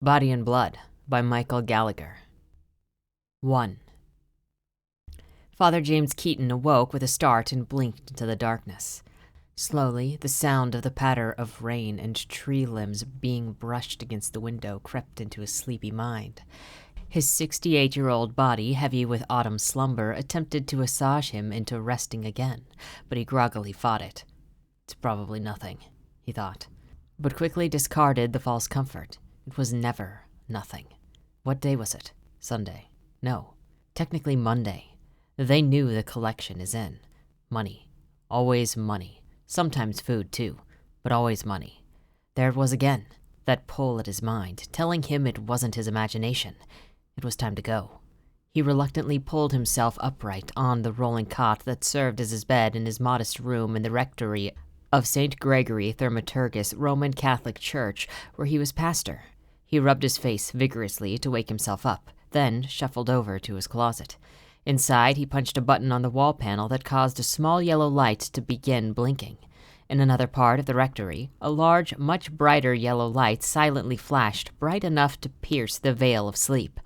Body and Blood by Michael Gallagher. 1. Father James Keaton awoke with a start and blinked into the darkness. Slowly, the sound of the patter of rain and tree limbs being brushed against the window crept into his sleepy mind. His 68-year-old body, heavy with autumn slumber, attempted to massage him into resting again, but he groggily fought it. It's probably nothing, he thought, but quickly discarded the false comfort. It was never nothing. What day was it? Sunday. No, technically Monday. They knew the collection is in. Money. Always money. Sometimes food too, but always money. There it was again, that pull at his mind, telling him it wasn't his imagination. It was time to go. He reluctantly pulled himself upright on the rolling cot that served as his bed in his modest room in the rectory of St. Gregory Thaumaturgus Roman Catholic Church, where he was pastor. He rubbed his face vigorously to wake himself up, then shuffled over to his closet. Inside, he punched a button on the wall panel that caused a small yellow light to begin blinking. In another part of the rectory, a large, much brighter yellow light silently flashed, bright enough to pierce the veil of sleep.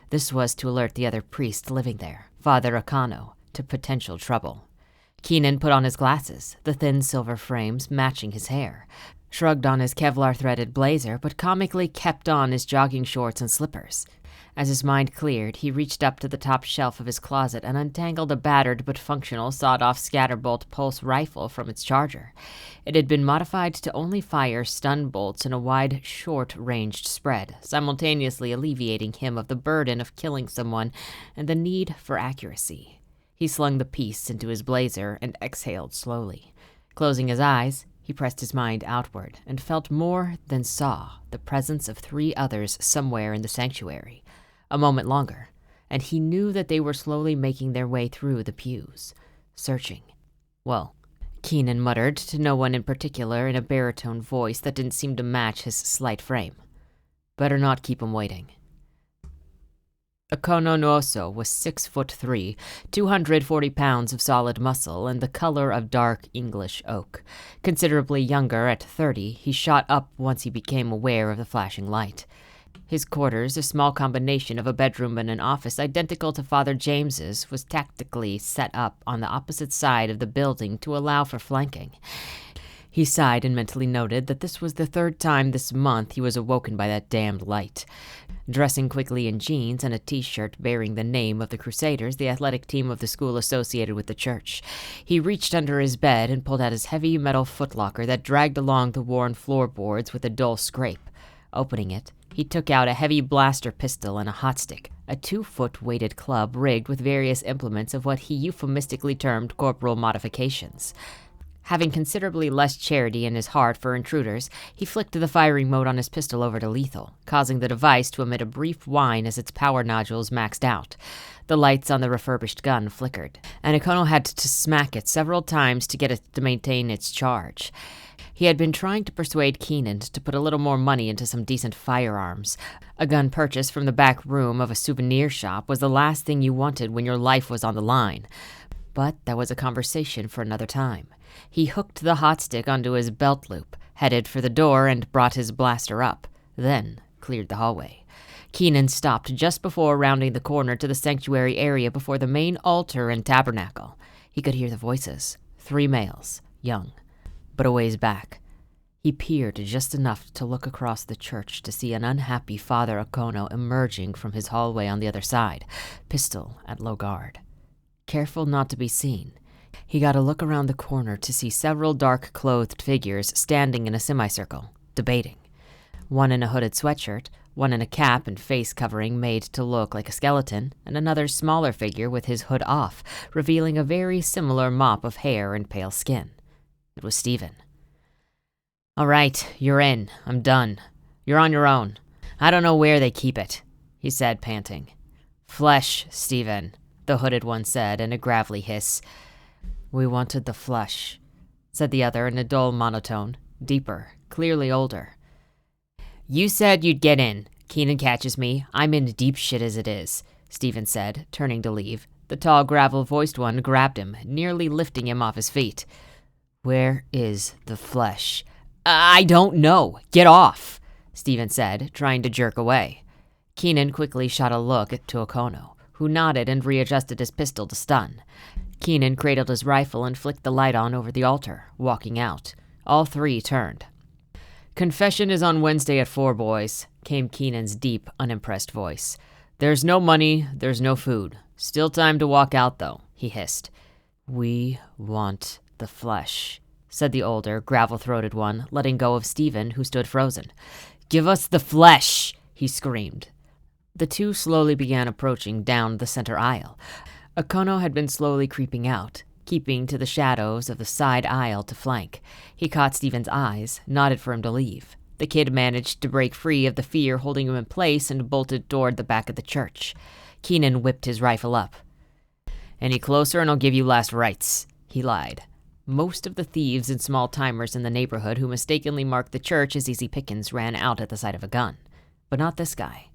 This was to alert the other priest living there, Father Acano, to potential trouble. Keenan put on his glasses, the thin silver frames matching his hair, shrugged on his Kevlar-threaded blazer, but comically kept on his jogging shorts and slippers. As his mind cleared, he reached up to the top shelf of his closet and untangled a battered but functional sawed-off scatterbolt pulse rifle from its charger. It had been modified to only fire stun bolts in a wide, short-ranged spread, simultaneously alleviating him of the burden of killing someone and the need for accuracy. He slung the piece into his blazer and exhaled slowly. Closing his eyes, he pressed his mind outward and felt more than saw the presence of 3 others somewhere in the sanctuary. A moment longer, and he knew that they were slowly making their way through the pews, searching. Well, Keenan muttered to no one in particular in a baritone voice that didn't seem to match his slight frame. Better not keep him waiting. Acano Nuoso was 6'3", 240 pounds of solid muscle and the color of dark English oak. Considerably younger at 30, he shot up once he became aware of the flashing light. His quarters, a small combination of a bedroom and an office identical to Father James's, was tactically set up on the opposite side of the building to allow for flanking. He sighed and mentally noted that this was the 3rd time this month he was awoken by that damned light. Dressing quickly in jeans and a t-shirt bearing the name of the Crusaders, the athletic team of the school associated with the church, he reached under his bed and pulled out his heavy metal footlocker that dragged along the worn floorboards with a dull scrape. Opening it, he took out a heavy blaster pistol and a hot stick, a 2-foot weighted club rigged with various implements of what he euphemistically termed corporal modifications. Having considerably less charity in his heart for intruders, he flicked the firing mode on his pistol over to lethal, causing the device to emit a brief whine as its power nodules maxed out. The lights on the refurbished gun flickered, and Acano had to smack it several times to get it to maintain its charge. He had been trying to persuade Keenan to put a little more money into some decent firearms. A gun purchased from the back room of a souvenir shop was the last thing you wanted when your life was on the line. But that was a conversation for another time. He hooked the hot stick onto his belt loop, headed for the door, and brought his blaster up, then cleared the hallway. Keenan stopped just before rounding the corner to the sanctuary area before the main altar and tabernacle. He could hear the voices, 3 males, young, but a ways back. He peered just enough to look across the church to see an unhappy Father Acano emerging from his hallway on the other side, pistol at low guard. Careful not to be seen, he got a look around the corner to see several dark-clothed figures standing in a semicircle, debating. One in a hooded sweatshirt, one in a cap and face covering made to look like a skeleton, and another smaller figure with his hood off, revealing a very similar mop of hair and pale skin. It was Stephen. "All right, you're in. I'm done. You're on your own. I don't know where they keep it," he said, panting. "Flesh, Stephen," the hooded one said in a gravelly hiss. "We wanted the flesh," said the other in a dull monotone, deeper, clearly older. "You said you'd get in. Keenan catches me. I'm in deep shit as it is," Stephen said, turning to leave. The tall, gravel-voiced one grabbed him, nearly lifting him off his feet. "Where is the flesh?" "I don't know. Get off." Stephen said, trying to jerk away. Keenan quickly shot a look to Okono, who nodded and readjusted his pistol to stun. Keenan cradled his rifle and flicked the light on over the altar, walking out. All three turned. "Confession is on Wednesday at 4, boys," came Keenan's deep, unimpressed voice. "There's no money, there's no food. Still time to walk out, though," he hissed. "We want the flesh," said the older, gravel-throated one, letting go of Stephen, who stood frozen. "Give us the flesh!" he screamed. The two slowly began approaching down the center aisle. Okono had been slowly creeping out, keeping to the shadows of the side aisle to flank. He caught Stephen's eyes, nodded for him to leave. The kid managed to break free of the fear holding him in place and bolted toward the back of the church. Keenan whipped his rifle up. "Any closer and I'll give you last rites," he lied. Most of the thieves and small-timers in the neighborhood who mistakenly marked the church as easy pickings ran out at the sight of a gun. But not this guy.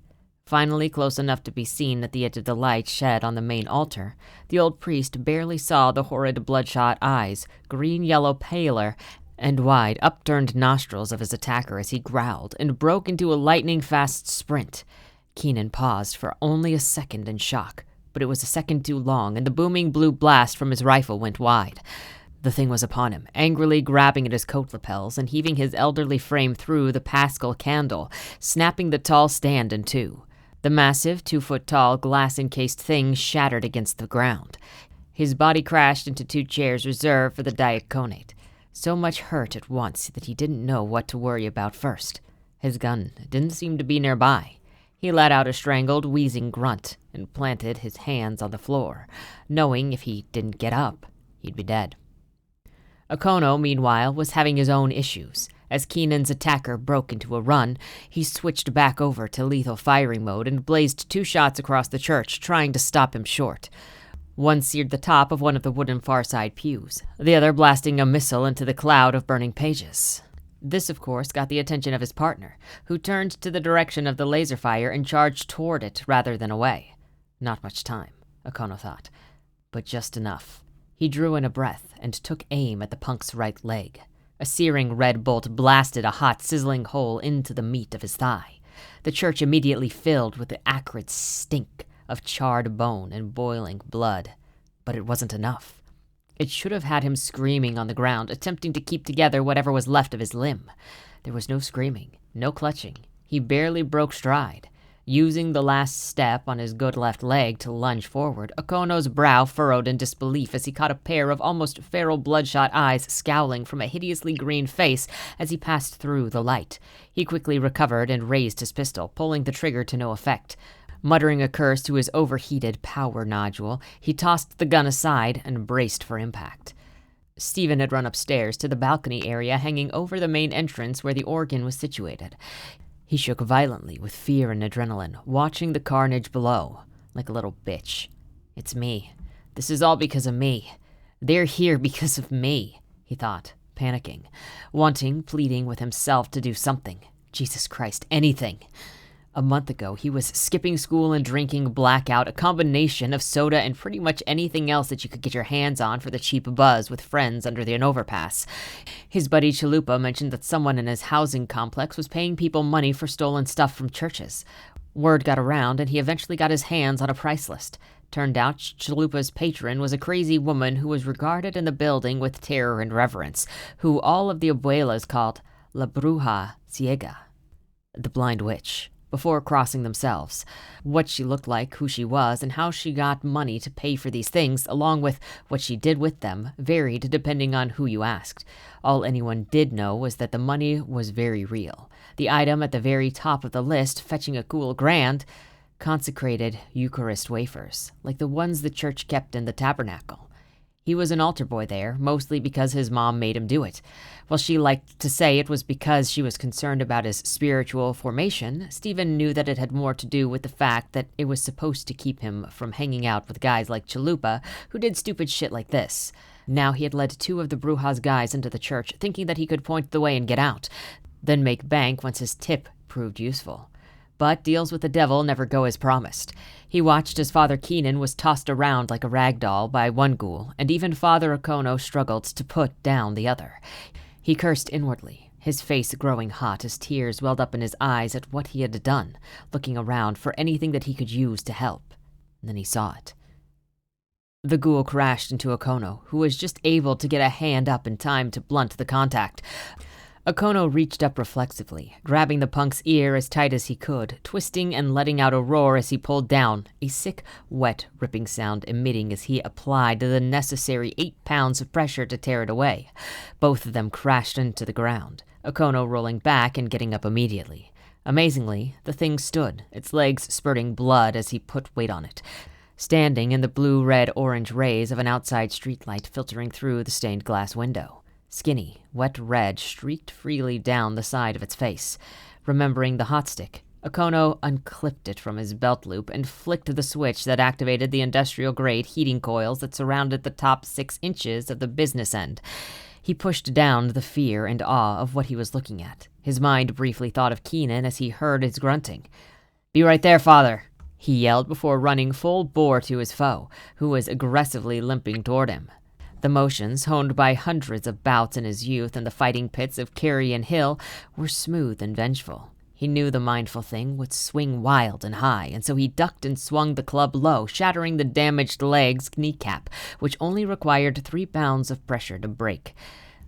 Finally close enough to be seen at the edge of the light shed on the main altar, the old priest barely saw the horrid bloodshot eyes, green-yellow paler, and wide, upturned nostrils of his attacker as he growled and broke into a lightning-fast sprint. Keenan paused for only a second in shock, but it was a second too long, and the booming blue blast from his rifle went wide. The thing was upon him, angrily grabbing at his coat lapels and heaving his elderly frame through the Paschal candle, snapping the tall stand in two. The massive, 2-foot-tall, glass-encased thing shattered against the ground. His body crashed into 2 chairs reserved for the diaconate. So much hurt at once that he didn't know what to worry about first. His gun didn't seem to be nearby. He let out a strangled, wheezing grunt and planted his hands on the floor, knowing if he didn't get up, he'd be dead. Okono, meanwhile, was having his own issues. As Keenan's attacker broke into a run, he switched back over to lethal firing mode and blazed 2 shots across the church, trying to stop him short. One seared the top of one of the wooden far side pews, the other blasting a missile into the cloud of burning pages. This, of course, got the attention of his partner, who turned to the direction of the laser fire and charged toward it rather than away. Not much time, Okono thought, but just enough. He drew in a breath and took aim at the punk's right leg. A searing red bolt blasted a hot, sizzling hole into the meat of his thigh. The church immediately filled with the acrid stink of charred bone and boiling blood. But it wasn't enough. It should have had him screaming on the ground, attempting to keep together whatever was left of his limb. There was no screaming, no clutching. He barely broke stride. Using the last step on his good left leg to lunge forward, Okono's brow furrowed in disbelief as he caught a pair of almost feral bloodshot eyes scowling from a hideously green face as he passed through the light. He quickly recovered and raised his pistol, pulling the trigger to no effect. Muttering a curse to his overheated power nodule, he tossed the gun aside and braced for impact. Stephen had run upstairs to the balcony area hanging over the main entrance where the organ was situated. He shook violently with fear and adrenaline, watching the carnage below, like a little bitch. "It's me. This is all because of me. They're here because of me," he thought, panicking, pleading with himself to do something. Jesus Christ, anything. A month ago, he was skipping school and drinking blackout, a combination of soda and pretty much anything else that you could get your hands on for the cheap buzz with friends under the overpass. His buddy Chalupa mentioned that someone in his housing complex was paying people money for stolen stuff from churches. Word got around, and he eventually got his hands on a price list. Turned out Chalupa's patron was a crazy woman who was regarded in the building with terror and reverence, who all of the abuelas called La Bruja Ciega, the blind witch. Before crossing themselves. What she looked like, who she was, and how she got money to pay for these things, along with what she did with them, varied depending on who you asked. All anyone did know was that the money was very real. The item at the very top of the list, fetching a cool grand, consecrated Eucharist wafers, like the ones the church kept in the tabernacle. He was an altar boy there, mostly because his mom made him do it. While she liked to say it was because she was concerned about his spiritual formation, Stephen knew that it had more to do with the fact that it was supposed to keep him from hanging out with guys like Chalupa, who did stupid shit like this. Now he had led 2 of the Brujas guys into the church, thinking that he could point the way and get out, then make bank once his tip proved useful. But deals with the devil never go as promised. He watched as Father Keenan was tossed around like a rag doll by one ghoul, and even Father Okono struggled to put down the other. He cursed inwardly, his face growing hot as tears welled up in his eyes at what he had done, looking around for anything that he could use to help. And then he saw it. The ghoul crashed into Okono, who was just able to get a hand up in time to blunt the contact. Okono reached up reflexively, grabbing the punk's ear as tight as he could, twisting and letting out a roar as he pulled down, a sick, wet, ripping sound emitting as he applied the necessary 8 pounds of pressure to tear it away. Both of them crashed into the ground, Okono rolling back and getting up immediately. Amazingly, the thing stood, its legs spurting blood as he put weight on it, standing in the blue, red, orange rays of an outside streetlight filtering through the stained glass window. Skinny, wet red streaked freely down the side of its face. Remembering the hot stick, Okono unclipped it from his belt loop and flicked the switch that activated the industrial-grade heating coils that surrounded the top 6 inches of the business end. He pushed down the fear and awe of what he was looking at. His mind briefly thought of Keenan as he heard his grunting. "Be right there, father," he yelled before running full bore to his foe, who was aggressively limping toward him. The motions, honed by hundreds of bouts in his youth in the fighting pits of Carrion Hill, were smooth and vengeful. He knew the mindful thing would swing wild and high, and so he ducked and swung the club low, shattering the damaged leg's kneecap, which only required 3 pounds of pressure to break.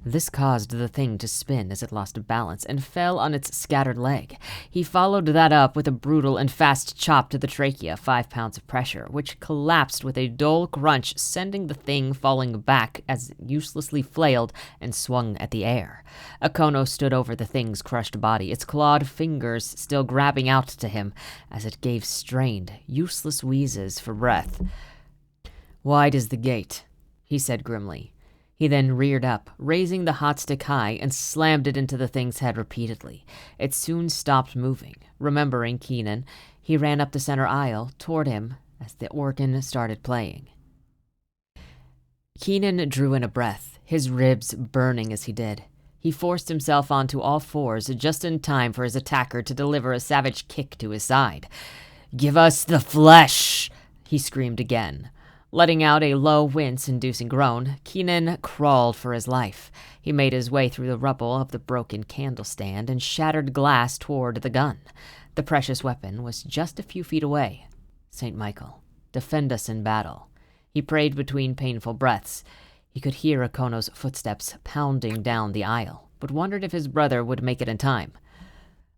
This caused the thing to spin as it lost balance and fell on its scattered leg. He followed that up with a brutal and fast chop to the trachea, 5 pounds of pressure, which collapsed with a dull crunch, sending the thing falling back as it uselessly flailed and swung at the air. Okono stood over the thing's crushed body, its clawed fingers still grabbing out to him as it gave strained, useless wheezes for breath. "Wide is the gate," he said grimly. He then reared up, raising the hot stick high, and slammed it into the thing's head repeatedly. It soon stopped moving. Remembering Keenan, he ran up the center aisle toward him as the organ started playing. Keenan drew in a breath, his ribs burning as he did. He forced himself onto all fours just in time for his attacker to deliver a savage kick to his side. "Give us the flesh!" he screamed again. Letting out a low, wince-inducing groan, Keenan crawled for his life. He made his way through the rubble of the broken candle stand and shattered glass toward the gun. The precious weapon was just a few feet away. "St. Michael, defend us in battle." He prayed between painful breaths. He could hear Okono's footsteps pounding down the aisle, but wondered if his brother would make it in time.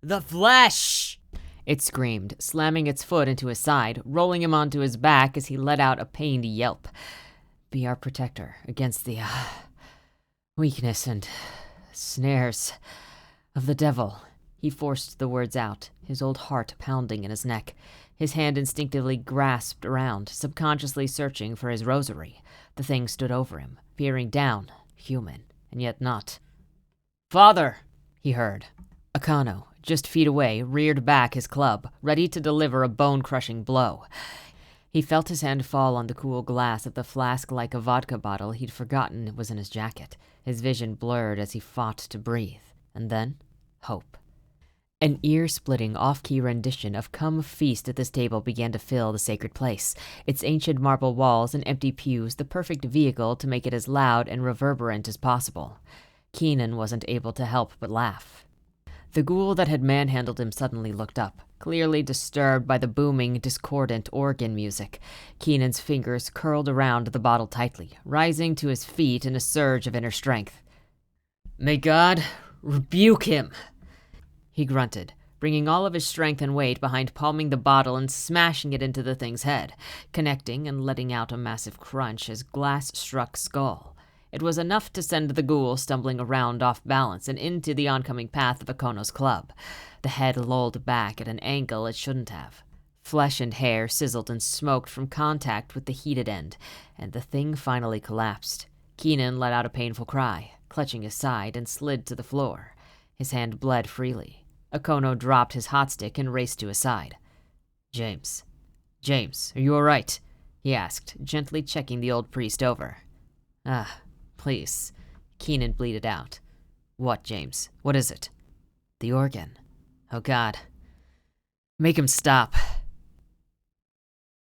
"The flesh!" it screamed, slamming its foot into his side, rolling him onto his back as he let out a pained yelp. "Be our protector against the weakness and snares of the devil." He forced the words out, his old heart pounding in his neck. His hand instinctively grasped around, subconsciously searching for his rosary. The thing stood over him, peering down, human, and yet not. "Father!" he heard. Okono, just feet away, reared back his club, ready to deliver a bone-crushing blow. He felt his hand fall on the cool glass of the flask-like a vodka bottle he'd forgotten was in his jacket. His vision blurred as he fought to breathe. And then, hope. An ear-splitting, off-key rendition of Come Feast at this table began to fill the sacred place, its ancient marble walls and empty pews the perfect vehicle to make it as loud and reverberant as possible. Keenan wasn't able to help but laugh. The ghoul that had manhandled him suddenly looked up, clearly disturbed by the booming, discordant organ music. Keenan's fingers curled around the bottle tightly, rising to his feet in a surge of inner strength. "May God rebuke him!" he grunted, bringing all of his strength and weight behind palming the bottle and smashing it into the thing's head, connecting and letting out a massive crunch as glass struck skull. It was enough to send the ghoul stumbling around off balance and into the oncoming path of Okono's club. The head lolled back at an angle it shouldn't have. Flesh and hair sizzled and smoked from contact with the heated end, and the thing finally collapsed. Keenan let out a painful cry, clutching his side, and slid to the floor. His hand bled freely. Okono dropped his hot stick and raced to his side. James, are you all right?" he asked, gently checking the old priest over. Please," Keenan bleated out. "What, James? What is it?" "The organ. Oh, God. Make him stop."